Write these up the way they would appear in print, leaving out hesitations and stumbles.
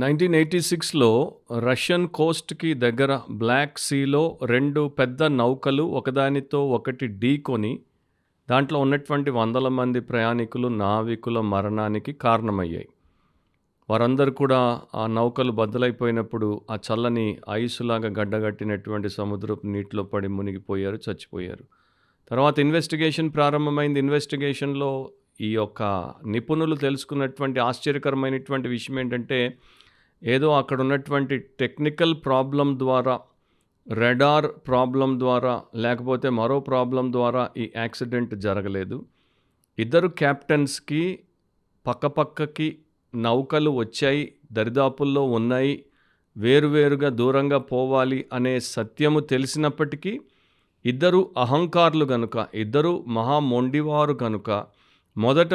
1986లో Russian కోస్ట్‌కి దగ్గర black సీలో 2 పెద్ద నౌకలు ఒకదానితో ఒకటి ఢీకొని, దాంట్లో ఉన్నటువంటి వందల మంది ప్రయాణికులు, నావికుల మరణానికి కారణమయ్యాయి. వారందరూ కూడా ఆ నౌకలు బద్దలైపోయినప్పుడు ఆ చల్లని ఐసులాగా గడ్డగట్టినటువంటి సముద్రపు నీటిలో పడి మునిగిపోయారు, చచ్చిపోయారు. తర్వాత ఇన్వెస్టిగేషన్ ప్రారంభమైంది. ఇన్వెస్టిగేషన్‌లో ఈ యొక్క నిపుణులు తెలుసుకున్నటువంటి ఆశ్చర్యకరమైనటువంటి విషయం ఏంటంటే, ఏదో అక్కడ ఉన్నటువంటి టెక్నికల్ ప్రాబ్లమ్ ద్వారా, రాడార్ ప్రాబ్లమ్ ద్వారా, లేకపోతే మరో ప్రాబ్లమ్ ద్వారా ఈ యాక్సిడెంట్ జరగలేదు. ఇద్దరు కెప్టెన్స్‌కి పక్కపక్కకి నౌకలు వచ్చాయి, దరిదాపుల్లో ఉన్నాయి, వేరువేరుగా దూరంగా పోవాలి అనే సత్యము తెలిసినప్పటికీ, ఇద్దరు అహంకారులు గనుక, ఇద్దరు మహా మొండివారు కనుక, మొదట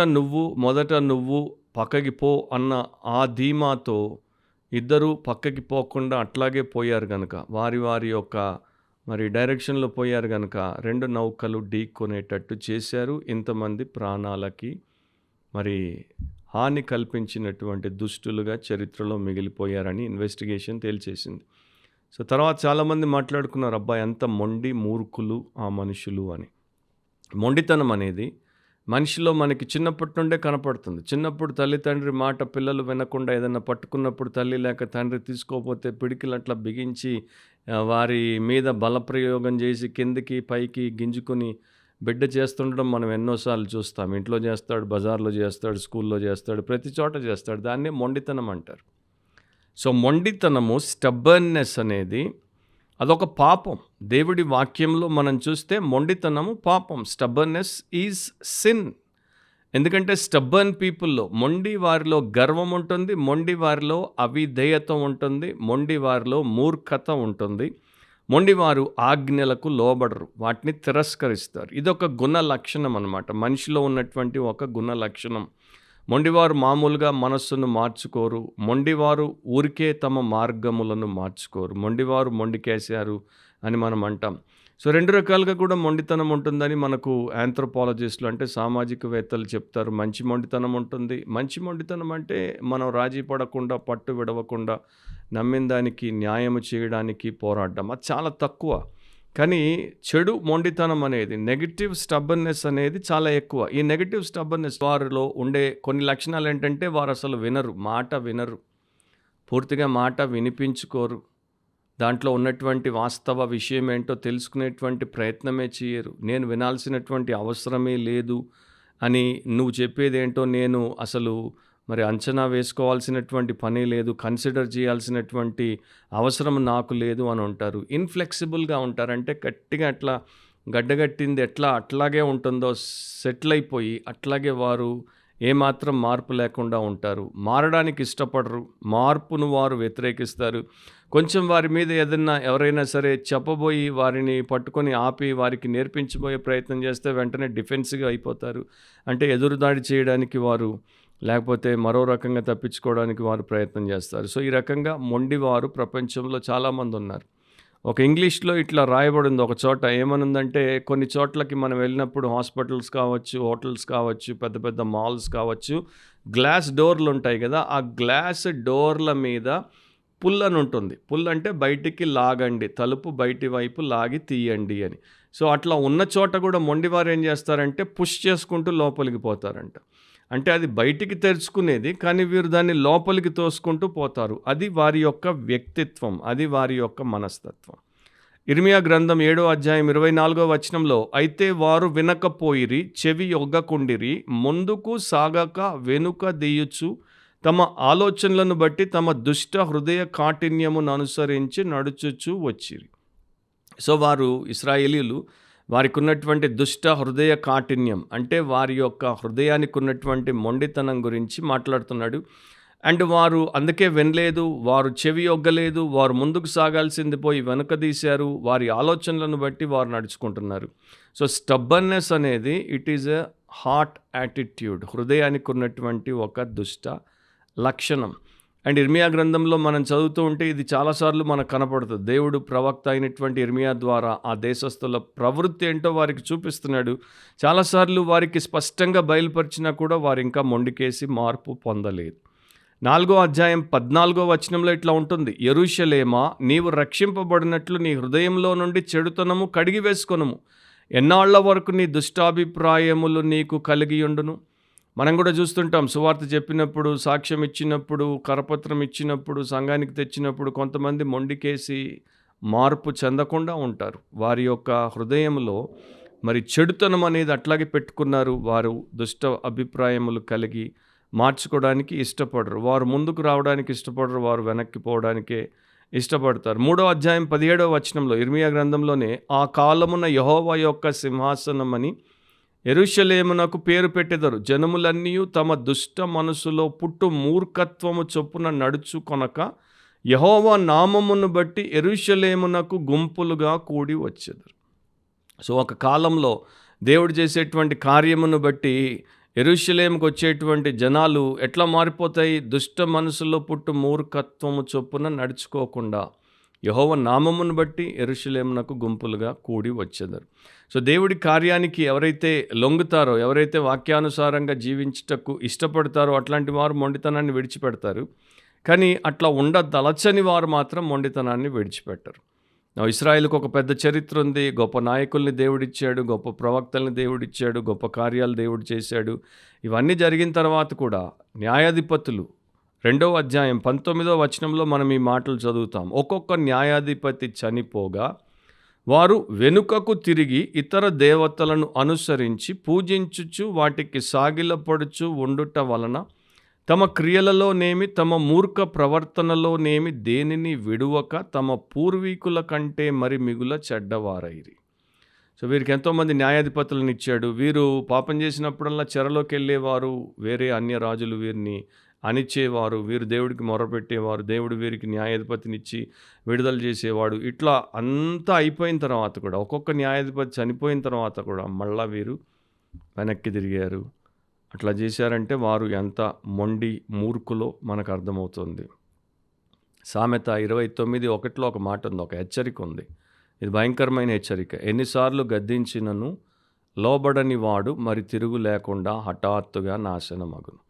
నువ్వు పక్కకి పో అన్న ఆ ధీమాతో ఇద్దరు పక్కకి పోకుండా అట్లాగే పోయారు గనుక, వారి యొక్క డైరెక్షన్‌లో పోయారు గనుక 2 నౌకలు ఢీకొనేటట్టు చేశారు. ఇంతమంది ప్రాణాలకి హాని కల్పించినటువంటి దుష్టులుగా చరిత్రలో మిగిలిపోయారని ఇన్వెస్టిగేషన్ తేల్చేసింది. సో తర్వాత చాలామంది మాట్లాడుకున్నారు, అబ్బాయి ఎంత మొండి మూర్ఖులు ఆ మనుషులు అని. మొండితనం అనేది మనిషిలో మనకి చిన్నప్పటి నుండే కనపడుతుంది. చిన్నప్పుడు తల్లిదండ్రి మాట పిల్లలు వినకుండా ఏదైనా పట్టుకున్నప్పుడు తల్లి లేక తండ్రి తీసుకోకపోతే పిడికిలు అట్లా బిగించి వారి మీద బలప్రయోగం చేసి కిందికి పైకి గింజుకొని బిడ్డ చేస్తుండడం మనం ఎన్నోసార్లు చూస్తాం. ఇంట్లో చేస్తాడు, బజార్లో చేస్తాడు, స్కూల్లో చేస్తాడు, ప్రతి చోట చేస్తాడు. దాన్నే మొండితనం అంటారు. సో మొండితనము, స్టబ్బర్నెస్ అనేది అదొక పాపం. దేవుడి వాక్యంలో మనం చూస్తే మొండితనము పాపం. స్టబ్బర్నెస్ ఈజ్ సిన్. ఎందుకంటే స్టబ్బర్న్ పీపుల్లో, మొండి వారిలో గర్వం ఉంటుంది, మొండి వారిలో అవిధేయత ఉంటుంది, మొండి వారిలో మూర్ఖత ఉంటుంది. మొండివారు ఆజ్ఞలకు లోబడరు, వాటిని తిరస్కరిస్తారు. ఇదొక గుణ లక్షణం అన్నమాట, మనిషిలో ఉన్నటువంటి ఒక గుణ లక్షణం. మొండివారు మామూలుగా మనస్సును మార్చుకోరు. మొండివారు ఊరికే తమ మార్గములను మార్చుకోరు. మొండివారు మొండికేశారు అని మనం అంటాం. సో 2 రకాలుగా కూడా మొండితనం ఉంటుందని మనకు ఆంథ్రోపాలజిస్టులు అంటే సామాజికవేత్తలు చెప్తారు. మంచి మొండితనం ఉంటుంది. మంచి మొండితనం అంటే మనం రాజీ పడకుండా, పట్టు విడవకుండా, నమ్మిన దానికి న్యాయము చేయడానికి పోరాడడం. అది చాలా తక్కువ. కానీ చెడు మొండితనం అనేది, నెగటివ్ స్టబ్బర్నెస్ అనేది చాలా ఎక్కువ. ఈ నెగటివ్ స్టబ్బర్నెస్ వారిలో ఉండే కొన్ని లక్షణాలు ఏంటంటే, వారు అసలు వినరు, మాట వినరు, పూర్తిగా మాట వినిపించుకోరు, దాంట్లో ఉన్నటువంటి వాస్తవ విషయం ఏంటో తెలుసుకునేటువంటి ప్రయత్నమే చేయరు. నేను వినాల్సినటువంటి అవసరమే లేదు అని, నువ్వు చెప్పేది ఏంటో నేను అసలు అంచనా వేసుకోవాల్సినటువంటి పని లేదు, కన్సిడర్ చేయాల్సినటువంటి అవసరం నాకు లేదు అని ఉంటారు. ఇన్ఫ్లెక్సిబుల్గా ఉంటారు. అంటే గట్టిగా అట్లా గడ్డగట్టింది అట్లాగే ఉంటుందో సెటిల్ అయిపోయి అట్లాగే వారు ఏమాత్రం మార్పు లేకుండా ఉంటారు. మారడానికి ఇష్టపడరు, మార్పును వారు వ్యతిరేకిస్తారు. కొంచెం వారి మీద ఎవరైనా సరే చెప్పబోయి వారిని పట్టుకొని ఆపి వారికి నేర్పించబోయే ప్రయత్నం చేస్తే వెంటనే డిఫెన్సివ్గా అయిపోతారు. అంటే ఎదురుదాడి చేయడానికి వారు, లేకపోతే మరో రకంగా తప్పించుకోవడానికి వారు ప్రయత్నం చేస్తారు. సో ఈ రకంగా మొండివారు ప్రపంచంలో చాలామంది ఉన్నారు. ఒక ఇంగ్లీష్లో ఇట్లా రాయబడింది ఒక చోట, ఏమనుందంటే, కొన్ని చోట్లకి మనం వెళ్ళినప్పుడు హాస్పిటల్స్ కావచ్చు, హోటల్స్ కావచ్చు, పెద్ద పెద్ద మాల్స్ కావచ్చు, గ్లాస్ డోర్లు ఉంటాయి కదా, ఆ గ్లాస్ డోర్ల మీద పుల్ అని ఉంటుంది. పుల్ అంటే బయటికి లాగండి, తలుపు బయటి వైపు లాగి తీయండి అని. సో అట్లా ఉన్న చోట కూడా మొండివారు ఏం చేస్తారంటే పుష్ చేసుకుంటూ లోపలికి పోతారంట. అంటే అది బయటికి తెరుచుకునేది, కానీ వీరు దాన్ని లోపలికి తోసుకుంటూ పోతారు. అది వారి యొక్క వ్యక్తిత్వం, అది వారి యొక్క మనస్తత్వం. ఇర్మియా గ్రంథం 7వ అధ్యాయం 24వ వచనంలో, అయితే వారు వినకపోయిరి, చెవి ఒగ్గకుండిరి, ముందుకు సాగక వెనుక దీయుచు, తమ ఆలోచనలను బట్టి తమ దుష్ట హృదయ కాఠిన్యమును అనుసరించి నడుచుచు వచ్చిరి. సో వారు, ఇశ్రాయేలీయులు, వారికి ఉన్నటువంటి దుష్ట హృదయ కాఠిన్యం అంటే వారి యొక్క హృదయానికి ఉన్నటువంటి మొండితనం గురించి మాట్లాడుతున్నాడు. అండ్ వారు అందుకే వినలేదు, వారు చెవి ఒగ్గలేదు, వారు ముందుకు సాగాల్సింది పోయి వెనుకదీశారు, వారి ఆలోచనలను బట్టి వారు నడుచుకుంటున్నారు. సో స్టబ్బర్నెస్ అనేది it is a heart attitude, హృదయానికి ఉన్నటువంటి ఒక దుష్ట లక్షణం. అండ్ ఇర్మియా గ్రంథంలో మనం చదువుతూ ఉంటే ఇది చాలాసార్లు మనకు కనపడుతుంది. దేవుడు ప్రవక్త అయినటువంటి ఇర్మియా ద్వారా ఆ దేశస్తుల ప్రవృత్తి ఏంటో వారికి చూపిస్తున్నాడు. చాలాసార్లు వారికి స్పష్టంగా బయలుపరిచినా కూడా వారు ఇంకా మొండికేసి మార్పు పొందలేదు. 4:14 ఇట్లా ఉంటుంది. యెరూషలేమా, నీవు రక్షింపబడినట్లు నీ హృదయంలో నుండి చెడుతనము కడిగి వేసుకొనుము. ఎన్నాళ్ల వరకు నీ దుష్టాభిప్రాయములు నీకు కలిగియుండును. మనం కూడా చూస్తుంటాం, సువార్త చెప్పినప్పుడు, సాక్ష్యం ఇచ్చినప్పుడు, కరపత్రం ఇచ్చినప్పుడు, సంఘానికి తెచ్చినప్పుడు కొంతమంది మొండికేసి మార్పు చెందకుండా ఉంటారు. వారి యొక్క హృదయంలో మరి చెడుతనం అనేది అట్లాగే పెట్టుకున్నారు. వారు దుష్ట అభిప్రాయములు కలిగి మార్చుకోవడానికి ఇష్టపడరు. వారు ముందుకు రావడానికి ఇష్టపడరు. వారు వెనక్కి పోవడానికే ఇష్టపడతారు. 3:17 ఇర్మీయా గ్రంథంలోనే, ఆ కాలమున యెహోవా యొక్క సింహాసనమని యెరూషలేమునకు పేరు పెట్టెదరు. జనములన్నీయు తమ దుష్ట మనసులో పుట్టు మూర్ఖత్వము చొప్పున నడుచుకొనక యెహోవా నామమును బట్టి యెరూషలేమునకు గుంపులుగా కూడి వచ్చెదరు. సో ఒక కాలంలో దేవుడు చేసేటువంటి కార్యమును బట్టి యెరూషలేముకు వచ్చేటువంటి జనాలు ఎట్లా మారిపోతాయి? దుష్ట మనసులో పుట్టు మూర్ఖత్వము చొప్పున నడుచుకోకుండా యెహోవా నామమును బట్టి యెరూషలేమునకు గుంపులుగా కూడి వచ్చెదరు. సో దేవుడి కార్యానికి ఎవరైతే లొంగుతారో, ఎవరైతే వాక్యానుసారంగా జీవించుటకు ఇష్టపడతారో అట్లాంటి వారు మొండితనాన్ని విడిచిపెడతారు. కానీ అట్లా ఉండదలచని వారు మాత్రం మొండితనాన్ని విడిచిపెట్టరు. ఇశ్రాయేలుకు ఒక పెద్ద చరిత్ర ఉంది. గొప్ప నాయకుల్ని దేవుడిచ్చాడు, గొప్ప ప్రవక్తల్ని దేవుడిచ్చాడు, గొప్ప కార్యాలు దేవుడు చేశాడు. ఇవన్నీ జరిగిన తర్వాత కూడా న్యాయాధిపతులు 2:19 మనం ఈ మాటలు చదువుతాం. ఒక్కొక్క న్యాయాధిపతి చనిపోగా వారు వెనుకకు తిరిగి ఇతర దేవతలను అనుసరించి పూజించుచు వాటికి సాగిలపడుచు ఉండుట వలన తమ క్రియలలోనేమి తమ మూర్ఖ ప్రవర్తనలోనేమి దేనిని విడువక తమ పూర్వీకుల కంటే మరి మిగుల చెడ్డవారైరి. సో వీరికి ఎంతోమంది న్యాయాధిపతులను ఇచ్చాడు. వీరు పాపం చేసినప్పుడల్లా చెరలోకి వెళ్ళేవారు. వేరే అన్య రాజులు వీరిని అణిచేవారు. వీరు దేవుడికి మొరపెట్టేవారు. దేవుడు వీరికి న్యాయాధిపతినిచ్చి విడుదల చేసేవాడు. ఇట్లా అంతా అయిపోయిన తర్వాత కూడా, ఒక్కొక్క న్యాయాధిపతి చనిపోయిన తర్వాత కూడా మళ్ళా వీరు వెనక్కి తిరిగారు. అట్లా చేశారంటే వారు ఎంత మొండి మూర్ఖులో మనకు అర్థమవుతుంది. సామెత 29:1 ఒక మాట ఉంది, ఒక హెచ్చరిక ఉంది. ఇది భయంకరమైన హెచ్చరిక. ఎన్నిసార్లు గద్దించినను లోబడని వాడు మరి తిరుగు లేకుండా హఠాత్తుగా నాశనమగును.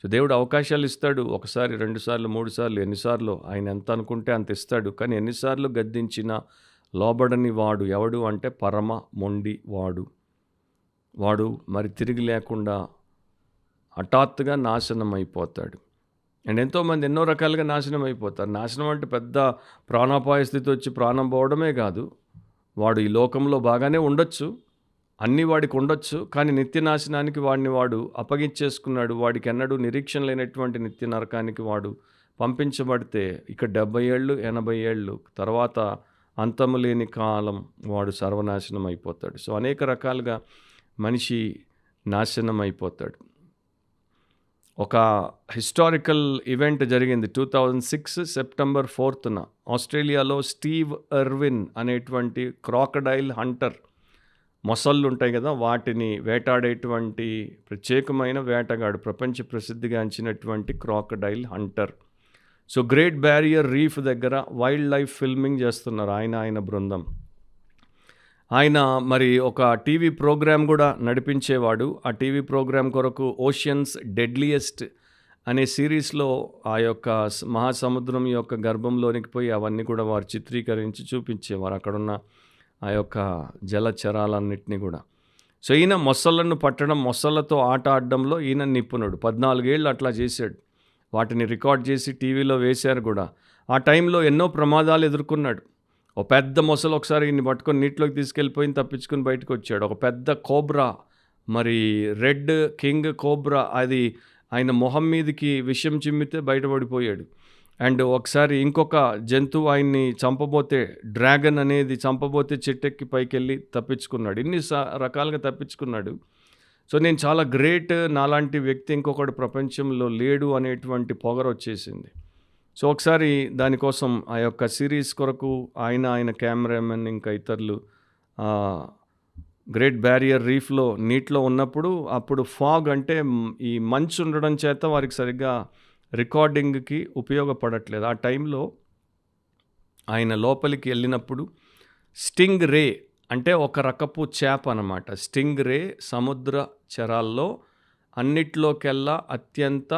సో దేవుడు అవకాశాలు ఇస్తాడు. ఒకసారి, 2 సార్లు, 3 సార్లు, ఎన్నిసార్లు ఆయన ఎంత అనుకుంటే అంత ఇస్తాడు. కానీ ఎన్నిసార్లు గద్దించినా లోబడని వాడు ఎవడు అంటే పరమ మొండి వాడు మరి తిరిగి లేకుండా హఠాత్తుగా నాశనం అయిపోతాడు. అండ్ ఎంతోమంది ఎన్నో రకాలుగా నాశనం అయిపోతారు. నాశనం అంటే పెద్ద ప్రాణాపాయ స్థితి వచ్చి ప్రాణం పోవడమే కాదు. వాడు ఈ లోకంలో బాగానే ఉండొచ్చు, అన్నీ వాడికి ఉండొచ్చు, కానీ నిత్య నాశనానికి వాడు అప్పగించేసుకున్నాడు. వాడికి ఎన్నడూ నిరీక్షణ లేనటువంటి నిత్య నరకానికి వాడు పంపించబడితే ఇక 70 ఏళ్ళు 80 ఏళ్ళు తర్వాత అంతము లేని కాలం వాడు సర్వనాశనం అయిపోతాడు. సో అనేక రకాలుగా మనిషి నాశనం అయిపోతాడు. ఒక హిస్టారికల్ ఈవెంట్ జరిగింది 2006 సెప్టెంబర్ 4న ఆస్ట్రేలియాలో. స్టీవ్ ఇర్విన్ అనేటువంటి క్రాకడైల్ హంటర్, మొసళ్ళు ఉంటాయి కదా, వాటిని వేటాడేటువంటి ప్రత్యేకమైన వేటగాడు, ప్రపంచ ప్రసిద్ధిగాంచినటువంటి crocodile hunter. So great barrier reef దగ్గర వైల్డ్ లైఫ్ ఫిల్మింగ్ చేస్తున్నారు ఆయన బృందం. ఆయన మరి ఒక టీవీ ప్రోగ్రాం కూడా నడిపించేవాడు. ఆ టీవీ ప్రోగ్రాం కొరకు ఓషియన్స్ డెడ్లియెస్ట్ అనే సిరీస్లో ఆ యొక్క మహాసముద్రం యొక్క గర్భంలోనికి పోయి అవన్నీ కూడా వారు చిత్రీకరించి చూపించేవారు, అక్కడున్న ఆ యొక్క జలచరాలన్నింటినీ కూడా. సో ఈయన మొసళ్ళను పట్టడం, మొసళ్ళతో ఆట ఆడడంలో ఈయన నిపుణుడు. 14 ఏళ్ళు అట్లా చేశాడు. వాటిని రికార్డ్ చేసి టీవీలో వేశారు కూడా. ఆ టైంలో ఎన్నో ప్రమాదాలు ఎదుర్కొన్నాడు. ఒక పెద్ద మొసలు ఒకసారి ఈయన్ని పట్టుకొని నీటిలోకి తీసుకెళ్ళిపోయి తప్పించుకొని బయటకు వచ్చాడు. ఒక పెద్ద కోబ్రా, మరి రెడ్ కింగ్ కోబ్రా, అది ఆయన మొహం మీదకి విషం చిమ్మితే బయటపడిపోయాడు. అండ్ ఒకసారి ఇంకొక జంతువు ఆయన్ని చంపబోతే, డ్రాగన్ అనేది చంపబోతే చెట్టెక్కి పైకి వెళ్ళి తప్పించుకున్నాడు. ఇన్ని రకాలుగా తప్పించుకున్నాడు. సో నేను చాలా గ్రేట్, నాలాంటి వ్యక్తి ఇంకొకటి ప్రపంచంలో లేడు అనేటువంటి పొగరు వచ్చేసింది. సో ఒకసారి దానికోసం ఆ యొక్క సిరీస్ కొరకు ఆయన కెమెరామెన్ ఇంకా ఇతరులు గ్రేట్ బ్యారియర్ రీఫ్లో నీటిలో ఉన్నప్పుడు, అప్పుడు ఫాగ్ అంటే ఈ మంచు ఉండడం చేత వారికి సరిగ్గా రికార్డింగ్కి ఉపయోగపడట్లేదు. ఆ టైంలో ఆయన లోపలికి వెళ్ళినప్పుడు స్టింగ్ రే అంటే ఒక రకపు చేప అన్నమాట. స్టింగ్ రే సముద్ర చరాల్లో అన్నిట్లోకెల్లా అత్యంత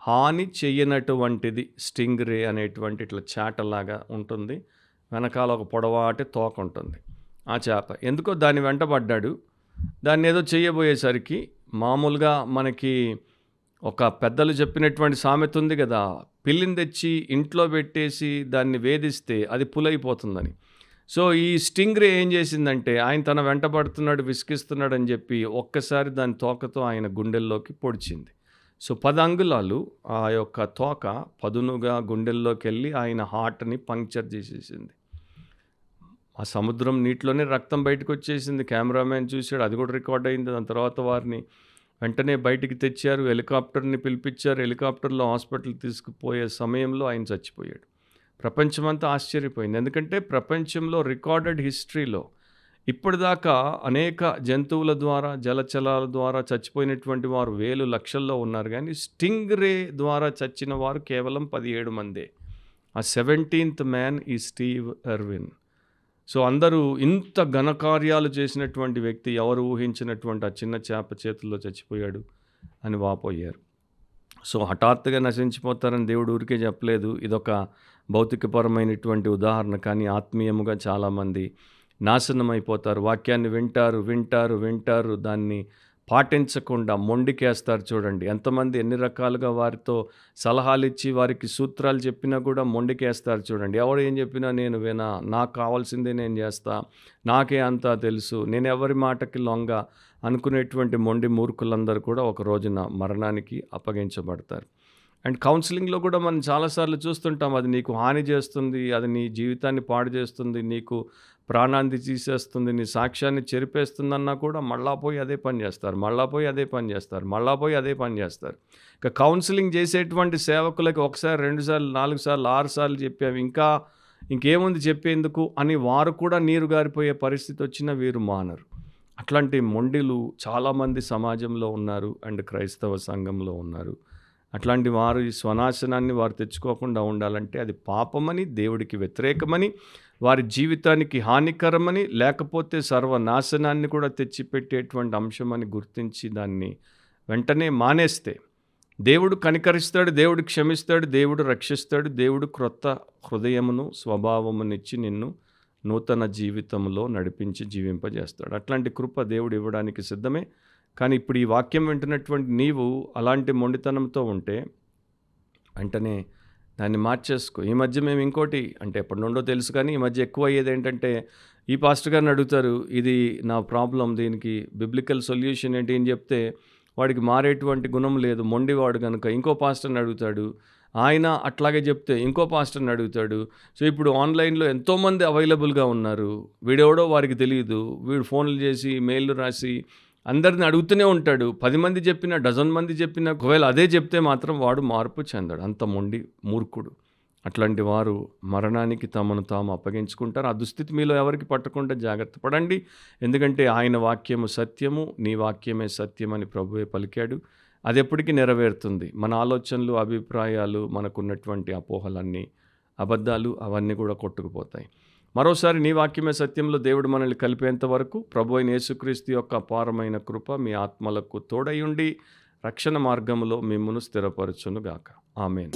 హాని చెయ్యనటువంటిది స్టింగ్ రే అనేటువంటి ఇట్లా చేటలాగా ఉంటుంది. వెనకాల ఒక పొడవాటి తోక ఉంటుంది ఆ చేప. ఎందుకో దాని వెంట పడ్డాడు. దాన్ని ఏదో చెయ్యబోయేసరికి మామూలుగా మనకి ఒక పెద్దలు చెప్పినటువంటి సామెత ఉంది కదా, పిల్లిని తెచ్చి ఇంట్లో పెట్టేసి దాన్ని వేధిస్తే అది పులైపోతుందని. సో ఈ స్టింగ్ రే ఏం చేసిందంటే, ఆయన తన వెంట పడుతున్నాడు, విసిగిస్తున్నాడు అని చెప్పి ఒక్కసారి దాని తోకతో ఆయన గుండెల్లోకి పొడిచింది. సో 10 అంగుళాలు ఆ యొక్క తోక పదునుగా గుండెల్లోకి వెళ్ళి ఆయన హార్ట్ని పంక్చర్ చేసేసింది. ఆ సముద్రం నీటిలోనే రక్తం బయటకు వచ్చేసింది. కెమెరామ్యాన్ చూశాడు, అది కూడా రికార్డ్ అయింది. దాని తర్వాత వారిని వెంటనే బయటికి తెచ్చారు, హెలికాప్టర్ని పిలిపించారు. హెలికాప్టర్లో హాస్పిటల్ తీసుకుపోయే సమయంలో ఆయన చచ్చిపోయాడు. ప్రపంచమంతా ఆశ్చర్యపోయింది. ఎందుకంటే ప్రపంచంలో రికార్డెడ్ హిస్టరీలో ఇప్పటిదాకా అనేక జంతువుల ద్వారా, జలచరాల ద్వారా చచ్చిపోయినటువంటి వారు వేలు లక్షల్లో ఉన్నారు. కానీ స్టింగ్ రే ద్వారా చచ్చిన వారు కేవలం 17 మందే. ఆ 17th మ్యాన్ ఈ స్టీవ్ ఇర్విన్. సో అందరూ ఇంత ఘనకార్యాలు చేసినటువంటి వ్యక్తి ఎవరు ఊహించినటువంటి ఆ చిన్న చేప చేతుల్లో చచ్చిపోయాడు అని వాపోయారు. సో హఠాత్తుగా నశించిపోతారని దేవుడు ఊరికే చెప్పలేదు. ఇదొక భౌతికపరమైనటువంటి ఉదాహరణ. కానీ ఆత్మీయముగా చాలామంది నాశనం అయిపోతారు. వాక్యాన్ని వింటారు, దాన్ని పాటించకుండా మొండికేస్తారు. చూడండి ఎంతమంది ఎన్ని రకాలుగా వారితో సలహాలు ఇచ్చి వారికి సూత్రాలు చెప్పినా కూడా మొండికేస్తారు. చూడండి, ఎవరు ఏం చెప్పినా నేను వినా, నాకు కావాల్సిందే నేను చేస్తా, నాకే అంతా తెలుసు, నేను ఎవరి మాటకి లొంగ అనుకునేటువంటి మొండి మూర్ఖులందరూ కూడా ఒక రోజున మరణానికి అప్పగించబడతారు. అండ్ కౌన్సిలింగ్లో కూడా మనం చాలాసార్లు చూస్తుంటాం, అది నీకు హాని చేస్తుంది, అది నీ జీవితాన్ని పాడు చేస్తుంది, నీకు ప్రాణాన్ని తీసేస్తుంది, నీ సాక్ష్యాన్ని చెరిపేస్తుందన్నా కూడా మళ్ళా పోయి అదే పని చేస్తారు. ఇక కౌన్సిలింగ్ చేసేటువంటి సేవకులకి ఒకసారి, 2 సార్లు, 4 సార్లు, 6 సార్లు చెప్పాము, ఇంకేముంది చెప్పేందుకు అని వారు కూడా నీరు గారిపోయే పరిస్థితి వచ్చినా వీరు మానరు. అట్లాంటి మొండిలు చాలామంది సమాజంలో ఉన్నారు అండ్ క్రైస్తవ సంఘంలో ఉన్నారు. అట్లాంటి వారు ఈ స్వనాశనాన్ని వారు తెచ్చుకోకుండా ఉండాలంటే అది పాపమని, దేవుడికి వ్యతిరేకమని, వారి జీవితానికి హానికరమని, లేకపోతే సర్వనాశనాన్ని కూడా తెచ్చిపెట్టేటువంటి అంశమని గుర్తించి దాన్ని వెంటనే మానేస్తే దేవుడు కనికరిస్తాడు, దేవుడు క్షమిస్తాడు, దేవుడు రక్షిస్తాడు, దేవుడు క్రొత్త హృదయమును స్వభావమునిచ్చి నిన్ను నూతన జీవితంలో నడిపించి జీవింపజేస్తాడు. అట్లాంటి కృప దేవుడు ఇవ్వడానికి సిద్ధమే. కానీ ఇప్పుడు ఈ వాక్యం వింటున్నటువంటి నీవు అలాంటి మొండితనంతో ఉంటే వెంటనే దాన్ని మార్చేసుకో. ఈ మధ్య మేము ఇంకోటి, అంటే ఎప్పటి నుండో తెలుసు కానీ ఈ మధ్య ఎక్కువ అయ్యేది ఏంటంటే, ఈ పాస్టర్ గారిని అడుగుతారు, ఇది నా ప్రాబ్లం, దీనికి బిబ్లికల్ సొల్యూషన్ ఏంటి అని చెప్తే వాడికి మారేటువంటి గుణం లేదు, మొండివాడు కనుక ఇంకో పాస్టర్ని అడుగుతాడు, ఆయన అట్లాగే చెప్తే ఇంకో పాస్టర్ని అడుగుతాడు. సో ఇప్పుడు ఆన్లైన్లో ఎంతోమంది అవైలబుల్గా ఉన్నారు, వీడెవడో వారికి తెలియదు, వీడు ఫోన్లు చేసి మెయిల్లు రాసి అందరిని అడుగుతూనే ఉంటాడు. 10 మంది చెప్పినా, డజన్ మంది చెప్పినా ఒకవేళ అదే చెప్తే మాత్రం వాడు మార్పు చెందాడు. అంత మొండి మూర్ఖుడు. అట్లాంటి వారు మరణానికి తమను తాము అప్పగించుకుంటారు. ఆ దుస్థితి మీలో ఎవరికి పట్టకుండా జాగ్రత్త పడండి. ఎందుకంటే ఆయన వాక్యము సత్యము, నీ వాక్యమే సత్యమని ప్రభువే పలికాడు. అది ఎప్పటికీ నెరవేరుతుంది. మన ఆలోచనలు, అభిప్రాయాలు, మనకున్నటువంటి అపోహలన్నీ అబద్ధాలు, అవన్నీ కూడా కొట్టుకుపోతాయి. మరోసారి నీ వాక్యమే సత్యంలో దేవుడు మనల్ని కలిపేంత వరకు ప్రభు అయిన యేసుక్రీస్తు యొక్క అపారమైన కృప మీ ఆత్మలకు తోడై ఉండి రక్షణ మార్గములో మిమ్మును స్థిరపరచునుగాక. ఆమేన్.